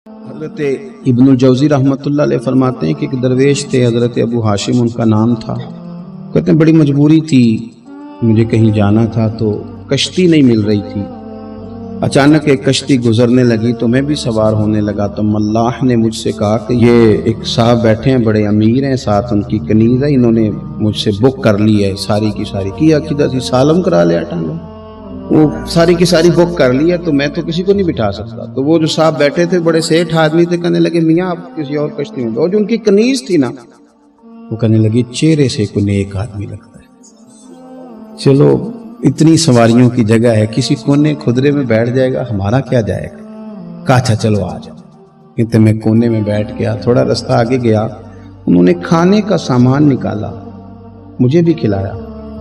حضرت ابن الجوزی رحمۃ اللہ علیہ فرماتے ہیں کہ ایک درویش تھے، حضرت ابو ہاشم ان کا نام تھا۔ کہتے ہیں بڑی مجبوری تھی، مجھے کہیں جانا تھا تو کشتی نہیں مل رہی تھی۔ اچانک ایک کشتی گزرنے لگی تو میں بھی سوار ہونے لگا تو ملاح نے مجھ سے کہا کہ یہ ایک صاحب بیٹھے ہیں، بڑے امیر ہیں، ساتھ ان کی کنیز ہے، انہوں نے مجھ سے بک کر لی ہے، ساری کی ساری کیا کدھر سی سالم کرا لیا ٹانگا، وہ ساری کی ساری بک کر لی ہے تو میں تو کسی کو نہیں بٹھا سکتا۔ تو وہ جو صاحب بیٹھے تھے بڑے سیٹھ آدمی تھے، کہنے لگے میاں آپ کسی اور کشتی میں، اور جو ان کی کنیز تھی نا وہ کہنے لگی چہرے سے کوئی نیک آدمی لگتا ہے، چلو اتنی سواریوں کی جگہ ہے، کسی کونے خدرے میں بیٹھ جائے گا، ہمارا کیا جائے گا۔ کہا اچھا چلو آ جاؤ۔ کہتے میں کونے میں بیٹھ گیا، تھوڑا رستہ آگے گیا، انہوں نے کھانے کا سامان نکالا، مجھے بھی کھلایا،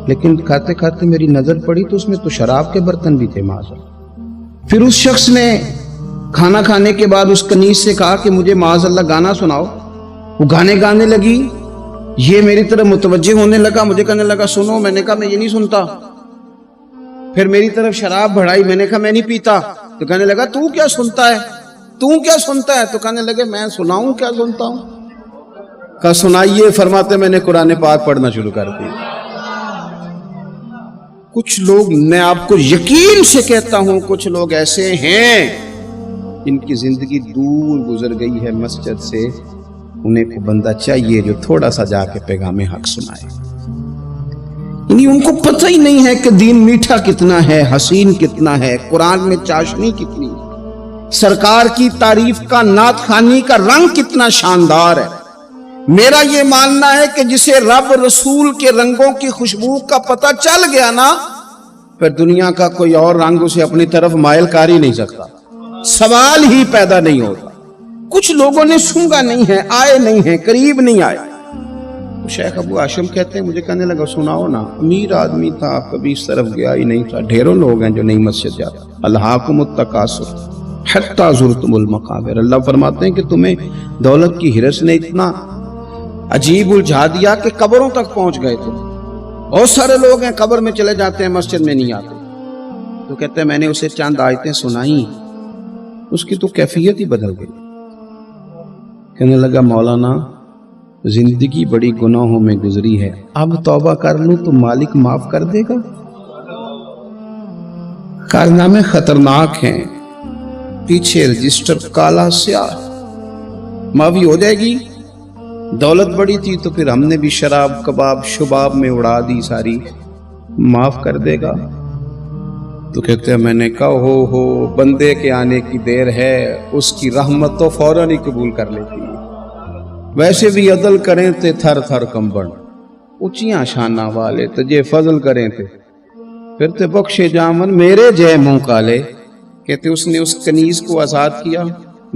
لیکن کھاتے کھاتے میری نظر پڑی تو اس میں تو شراب کے برتن بھی تھے معاذ۔ پھر اس شخص نے کھانا کھانے کے بعد اس کنیز سے کہا کہ مجھے معاذ اللہ گانا سناؤ۔ وہ گانے گانے لگی، یہ میری طرف متوجہ ہونے لگا، مجھے کہنے لگا سنو، میں نے کہا میں یہ نہیں سنتا۔ پھر میری طرف شراب بڑھائی، میں نے کہا میں نہیں پیتا۔ تو کہنے لگا تو کیا سنتا ہے، تو کیا سنتا ہے؟ تو کہنے لگے میں سناؤں کیا سنتا ہوں؟ کہا سنائیے۔ فرماتے میں نے قرآن پاک پڑھنا شروع کر دیا۔ کچھ لوگ، میں آپ کو یقین سے کہتا ہوں، کچھ لوگ ایسے ہیں جن کی زندگی دور گزر گئی ہے مسجد سے، انہیں کو بندہ چاہیے جو تھوڑا سا جا کے پیغام حق سنائے۔ یعنی ان کو پتہ ہی نہیں ہے کہ دین میٹھا کتنا ہے، حسین کتنا ہے، قرآن میں چاشنی کتنی ہے، سرکار کی تعریف کا، نعت خوانی کا رنگ کتنا شاندار ہے۔ میرا یہ ماننا ہے کہ جسے رب رسول کے رنگوں کی خوشبو کا پتہ چل گیا نا، پھر دنیا کا کوئی اور رنگ اسے اپنی طرف مائل کر ہی نہیں سکتا، سوال ہی پیدا نہیں ہوتا۔ کچھ لوگوں نے سونگا نہیں ہے، آئے نہیں ہیں، قریب نہیں آئے۔ شیخ ابو ہاشم کہتے ہیں مجھے کہنے لگا سناؤ نا، امیر آدمی تھا، کبھی اس طرف گیا ہی نہیں تھا، ڈھیروں لوگ ہیں جو نہیں مسجد جاتا۔ الہاکم التکاثر حتی زرتم المقابر، اللہ فرماتے ہیں کہ تمہیں دولت کی ہرس نے اتنا عجیب الجھا دیا کہ قبروں تک پہنچ گئے تھے۔ بہت سارے لوگ ہیں قبر میں چلے جاتے ہیں، مسجد میں نہیں آتے۔ تو کہتے ہیں میں نے اسے چند آیتیں سنائیں، اس کی تو کیفیت ہی بدل گئی۔ کہنے لگا مولانا زندگی بڑی گناہوں میں گزری ہے، اب توبہ کر لوں تو مالک معاف کر دے گا؟ کارنامے خطرناک ہیں، پیچھے رجسٹر کالا سیاہ، معافی ہو جائے گی۔ دولت بڑی تھی تو پھر ہم نے بھی شراب کباب شباب میں اڑا دی ساری، معاف کر دے گا؟ تو کہتے ہیں میں نے کہا ہو بندے کے آنے کی دیر ہے، اس کی رحمت تو فوراً ہی قبول کر لیتی ہے۔ ویسے بھی عدل کریں تے تھر تھر کمبن، اونچیاں شانہ والے تجھے فضل کریں تے پھر تے بخشے جامن میرے جے منہ کالے۔ کہتے اس نے اس کنیز کو آزاد کیا،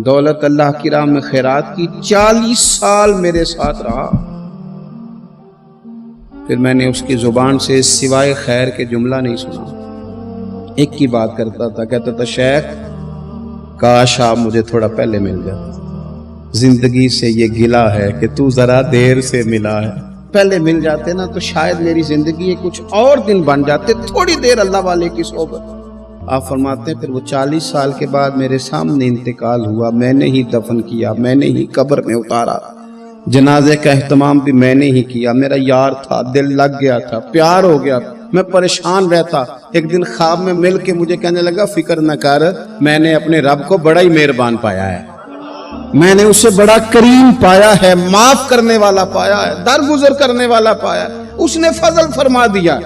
دولت اللہ کی راہ میں خیرات کی، 40 سال میرے ساتھ رہا۔ پھر میں نے اس کی زبان سے سوائے خیر کے جملہ نہیں سنا، ایک کی بات کرتا تھا، کہتا تھا شیخ کاش آپ مجھے تھوڑا پہلے مل جاتے، زندگی سے یہ گلہ ہے کہ تو ذرا دیر سے ملا ہے، پہلے مل جاتے نا تو شاید میری زندگی کچھ اور دن بن جاتے، تھوڑی دیر اللہ والے کی صحبت۔ آپ فرماتے ہیں پھر وہ 40 سال کے بعد میرے سامنے انتقال ہوا، میں نے ہی دفن کیا، میں نے ہی قبر میں اتارا، جنازے کا اہتمام بھی میں نے ہی کیا۔ میرا یار تھا، دل لگ گیا تھا، پیار ہو گیا، میں پریشان رہتا۔ ایک دن خواب میں مل کے مجھے کہنے لگا فکر نہ کر، میں نے اپنے رب کو بڑا ہی مہربان پایا ہے، میں نے اسے بڑا کریم پایا ہے، معاف کرنے والا پایا ہے، درگزر کرنے والا پایا ہے، اس نے فضل فرما دیا،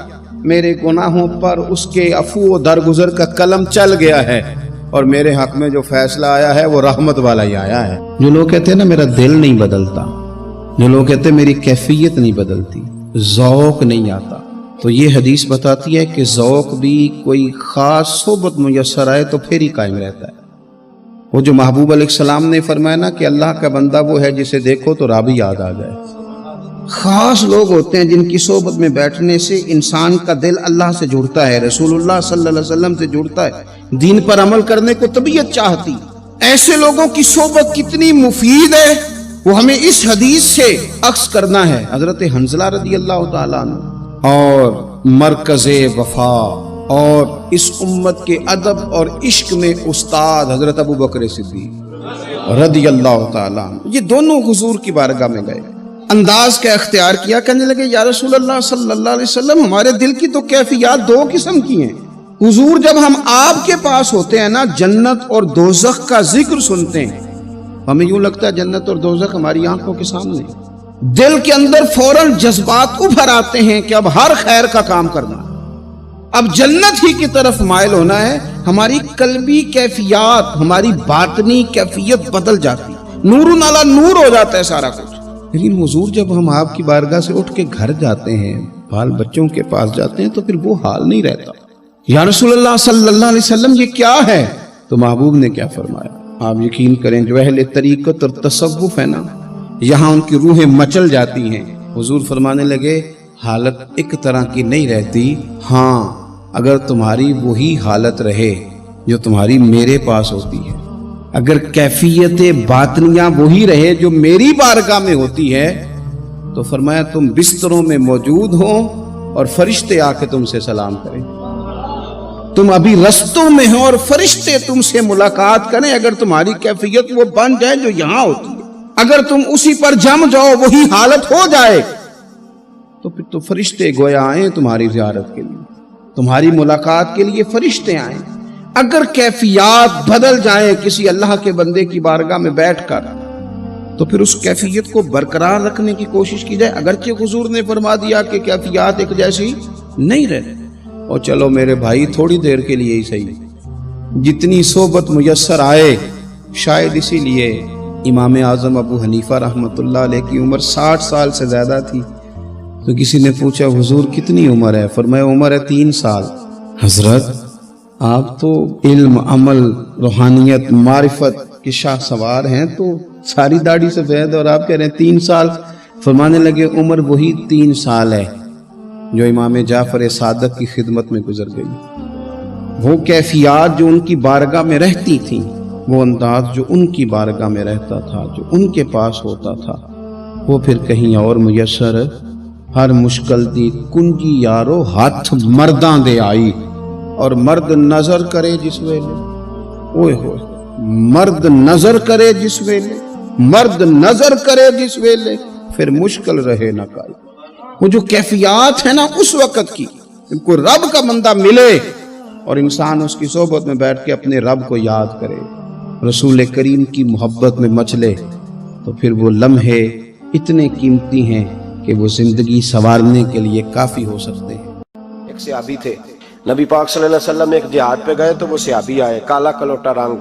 میرے گناہوں پر اس کے عفو و درگزر کا قلم چل گیا ہے، اور میرے حق میں جو فیصلہ آیا ہے وہ رحمت والا ہی آیا ہے۔ جو لوگ کہتے ہیں نا میرا دل نہیں بدلتا، جو لوگ کہتے ہیں میری کیفیت نہیں بدلتی، ذوق نہیں آتا، تو یہ حدیث بتاتی ہے کہ ذوق بھی کوئی خاص صحبت میسر آئے تو پھر ہی قائم رہتا ہے۔ وہ جو محبوب علیہ السلام نے فرمایا نا کہ اللہ کا بندہ وہ ہے جسے دیکھو تو رب یاد آ جائے۔ خاص لوگ ہوتے ہیں جن کی صحبت میں بیٹھنے سے انسان کا دل اللہ سے جڑتا ہے، رسول اللہ صلی اللہ علیہ وسلم سے جڑتا ہے، دین پر عمل کرنے کو طبیعت چاہتی۔ ایسے لوگوں کی صحبت کتنی مفید ہے وہ ہمیں اس حدیث سے عکس کرنا ہے۔ حضرت حنظلہ رضی اللہ تعالیٰ عنہ اور مرکز وفا اور اس امت کے ادب اور عشق میں استاد حضرت ابو بکر صدیق رضی اللہ تعالیٰ عنہ، یہ دونوں حضور کی بارگاہ میں گئے، انداز کا اختیار کیا، کہنے لگے یا رسول اللہ صلی اللہ علیہ وسلم، ہمارے دل کی تو کیفیات دو قسم کی ہیں۔ حضور جب ہم آپ کے پاس ہوتے ہیں نا، جنت اور دوزخ کا ذکر سنتے ہیں، ہمیں یوں لگتا ہے جنت اور دوزخ ہماری آنکھوں کے سامنے، دل کے اندر فوراً جذبات ابھر آتے ہیں کہ اب ہر خیر کا کام کرنا، اب جنت ہی کی طرف مائل ہونا ہے۔ ہماری قلبی کیفیات، ہماری باطنی کیفیت بدل جاتی، نور علی نور ہو جاتا ہے سارا کچھ۔ لیکن حضور جب ہم آپ کی بارگاہ سے اٹھ کے گھر جاتے ہیں، بال بچوں کے پاس جاتے ہیں، تو پھر وہ حال نہیں رہتا۔ یا رسول اللہ صلی اللہ علیہ وسلم یہ کیا ہے؟ تو محبوب نے کیا فرمایا؟ آپ یقین کریں جو اہل طریقت اور تصوف ہے نا، یہاں ان کی روحیں مچل جاتی ہیں۔ حضور فرمانے لگے حالت ایک طرح کی نہیں رہتی، ہاں اگر تمہاری وہی حالت رہے جو تمہاری میرے پاس ہوتی ہے، اگر کیفیت باطنیہ وہی رہے جو میری بارگاہ میں ہوتی ہے، تو فرمایا تم بستروں میں موجود ہو اور فرشتے آ کے تم سے سلام کریں، تم ابھی رستوں میں ہو اور فرشتے تم سے ملاقات کریں، اگر تمہاری کیفیت وہ بن جائے جو یہاں ہوتی ہے، اگر تم اسی پر جم جاؤ، وہی حالت ہو جائے، تو پھر تو فرشتے گویا آئیں تمہاری زیارت کے لیے، تمہاری ملاقات کے لیے فرشتے آئیں۔ اگر کیفیات بدل جائیں کسی اللہ کے بندے کی بارگاہ میں بیٹھ کر، تو پھر اس کیفیت کو برقرار رکھنے کی کوشش کی جائے، اگرچہ حضور نے فرما دیا کہ کیفیات ایک جیسی نہیں رہتی۔ اور چلو میرے بھائی تھوڑی دیر کے لیے ہی صحیح، جتنی صحبت میسر آئے، شاید اسی لیے امام اعظم ابو حنیفہ رحمۃ اللہ علیہ کی عمر 60 سال سے زیادہ تھی، تو کسی نے پوچھا حضور کتنی عمر ہے؟ فرمایا عمر ہے 3 سال۔ حضرت آپ تو علم، عمل، روحانیت، معرفت کے شاہ سوار ہیں، تو ساری داڑھی سفید اور آپ کہہ رہے ہیں 3 سال۔ فرمانے لگے عمر وہی 3 سال ہے جو امام جعفر صادق کی خدمت میں گزر گئی۔ وہ کیفیات جو ان کی بارگاہ میں رہتی تھیں، وہ انداز جو ان کی بارگاہ میں رہتا تھا، جو ان کے پاس ہوتا تھا، وہ پھر کہیں اور میسر ہر مشکل دی کنجی یارو ہاتھ مرداں دے آئی، اور مرد نظر کرے جس ویلے، اوئے ہوئے مرد نظر کرے جس ویلے، مرد نظر کرے جس ویلے، پھر مشکل رہے نہ کائی۔ وہ جو کیفیات ہے نا اس وقت کی، ان کو رب کا بندہ ملے اور انسان اس کی صحبت میں بیٹھ کے اپنے رب کو یاد کرے، رسول کریم کی محبت میں مچلے، تو پھر وہ لمحے اتنے قیمتی ہیں کہ وہ زندگی سنوارنے کے لیے کافی ہو سکتے ہیں۔ ایک صحابی تھے، نبی پاک صلی اللہ علیہ وسلم ایک جہاد پہ گئے تو وہ صحابی آئے، کالا کلوٹا رنگ،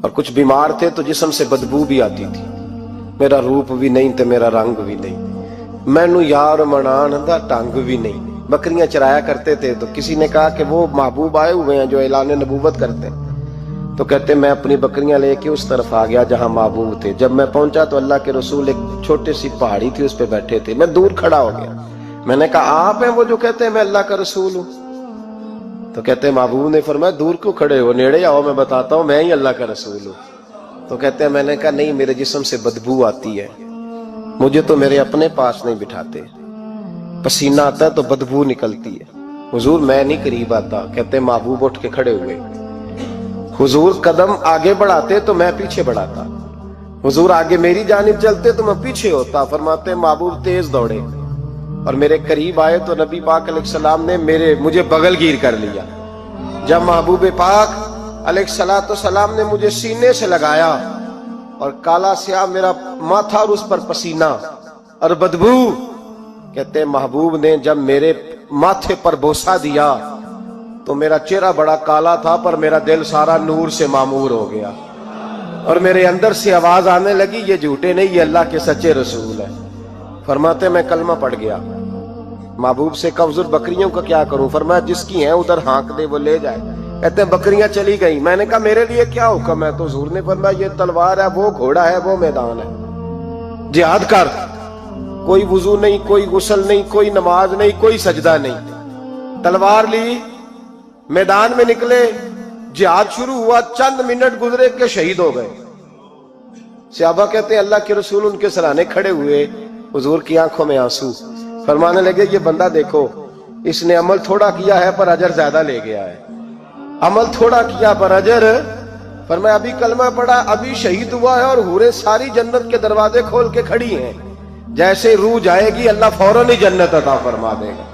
اور کچھ بیمار تھے تو جسم سے بدبو بھی آتی تھی، میرا روپ بھی نہیں تے میرا رنگ بھی نہیں، مینو یار منان دا ٹنگ بھی نہیں۔ بکریاں چرایا کرتے تھے، تو کسی نے کہا کہ وہ محبوب آئے ہوئے ہیں جو اعلان نبوت کرتے ہیں، تو کہتے میں اپنی بکریاں لے کے اس طرف آ گیا جہاں محبوب تھے۔ جب میں پہنچا تو اللہ کے رسول ایک چھوٹے سی پہاڑی تھی اس پہ بیٹھے تھے، میں دور کھڑا ہو گیا، میں نے کہا آپ ہیں وہ جو کہتے ہیں میں اللہ کا رسول ہوں؟ تو کہتے ہیں محبوب نے فرمایا دور کیوں کھڑے ہو، نیڑے آؤ میں بتاتا ہوں میں ہی اللہ کا رسول ہوں۔ تو کہتے ہیں میں نے کہا نہیں، میرے جسم سے بدبو آتی ہے، مجھے تو میرے اپنے پاس نہیں بٹھاتے، پسینہ آتا ہے تو بدبو نکلتی ہے، حضور میں نہیں قریب آتا۔ کہتے ہیں محبوب اٹھ کے کھڑے ہوئے، حضور قدم آگے بڑھاتے تو میں پیچھے بڑھاتا، حضور آگے میری جانب چلتے تو میں پیچھے ہوتا۔ فرماتے محبوب تیز دوڑے اور میرے قریب آئے تو نبی پاک علیہ السلام نے مجھے بغل گیر کر لیا۔ جب محبوب پاک علیہ السلام نے مجھے سینے سے لگایا اور کالا سیاہ میرا ماتھا اور اس پر پسینہ اور بدبو، کہتے محبوب نے جب میرے ماتھے پر بوسہ دیا تو میرا چہرہ بڑا کالا تھا پر میرا دل سارا نور سے معمور ہو گیا، اور میرے اندر سے آواز آنے لگی یہ جھوٹے نہیں، یہ اللہ کے سچے رسول ہیں۔ فرماتے میں کلمہ پڑھ گیا۔ محبوب سے کہا حضور بکریوں کا کیا کروں؟ فرمایا جس کی ہیں ادھر ہانک دے وہ لے جائے۔ کہتے ہیں بکریاں چلی گئی، میں نے کہا میرے لیے کیا حکم ہے؟ تو حضور نے فرمایا یہ تلوار ہے، وہ گھوڑا ہے، وہ میدان ہے، جہاد کر۔ کوئی وضو نہیں، کوئی غسل نہیں، کوئی نماز نہیں، کوئی سجدہ نہیں، تلوار لی، میدان میں نکلے، جہاد شروع ہوا، چند منٹ گزرے کہ شہید ہو گئے۔ صحابہ کہتے ہیں اللہ کے رسول ان کے سرانے کھڑے ہوئے، حضور کی آنکھوں میں آنسو، فرمانے لگے یہ بندہ دیکھو اس نے عمل تھوڑا کیا ہے پر اجر زیادہ لے گیا ہے، عمل تھوڑا کیا پر اجر۔ پر میں ابھی کلمہ پڑھا، ابھی شہید ہوا ہے اور حوریں ساری جنت کے دروازے کھول کے کھڑی ہیں، جیسے روح جائے گی اللہ فوراً ہی جنت عطا فرما دے گا،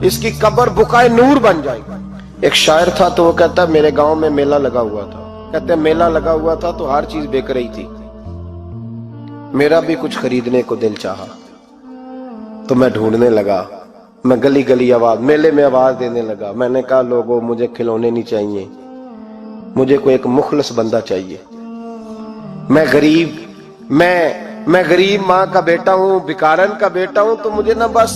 اس کی قبر بقائے نور بن جائے گی۔ ایک شاعر تھا تو وہ کہتا میرے گاؤں میں میلہ لگا ہوا تھا، کہتے میلہ لگا ہوا تھا تو ہر چیز بک رہی تھی، میرا بھی کچھ خریدنے کو دل چاہا تو میں ڈھونڈنے لگا، میں گلی گلی آواز، میلے میں آواز دینے لگا، میں نے کہا لوگوں مجھے کھلونے نہیں چاہیے، مجھے کوئی ایک مخلص بندہ چاہیے، میں غریب ماں کا بیٹا ہوں، بکارن کا بیٹا ہوں، تو مجھے نہ بس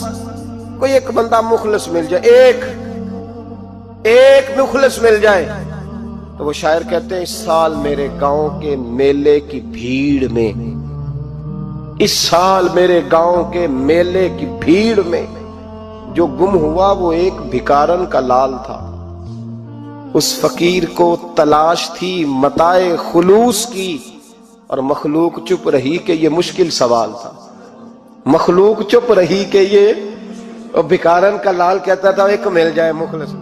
کوئی ایک بندہ مخلص مل جائے، ایک مخلص مل جائے۔ تو وہ شاعر کہتے ہیں اس سال میرے گاؤں کے میلے کی بھیڑ میں، اس سال میرے گاؤں کے میلے کی بھیڑ میں جو گم ہوا وہ ایک بھکارن کا لال تھا، اس فقیر کو تلاش تھی متاع خلوص کی، اور مخلوق چپ رہی کہ یہ مشکل سوال تھا، مخلوق چپ رہی کہ یہ، اور بھکارن کا لال کہتا تھا ایک مل جائے مخلص۔